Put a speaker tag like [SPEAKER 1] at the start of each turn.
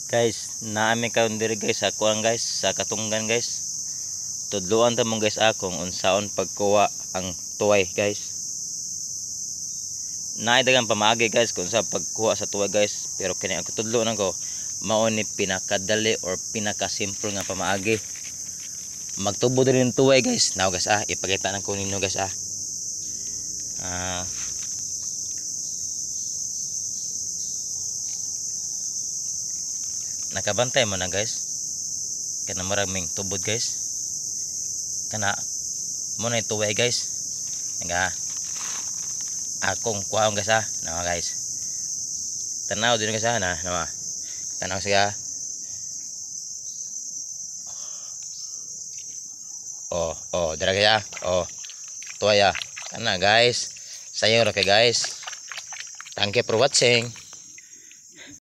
[SPEAKER 1] Guys, naami karon diri guys sa kuan guys, sa Katunggan guys. Tudloan ta mo guys akong unsaon pagkuha ang tuway guys. Naay dagang pamaagi guys kung sa pagkuha sa tuway guys, pero kini ang tudloan ko mao ni pinakadali or pinakasimple nga pamaagi. Magtubo diri ng tuway guys. Now guys ipakita nang ko ninyo guys nakabantay mo na guys. Kana maraming tubod guys. Kana mo na tuway guys. Nga akong kuhaon guys nama guys. Tanaw din guys nama. Tanaw siya. Oh, dira kaya. Oh. Tuwaya. Kana guys. Sayo ra kay guys. Thank you for watching.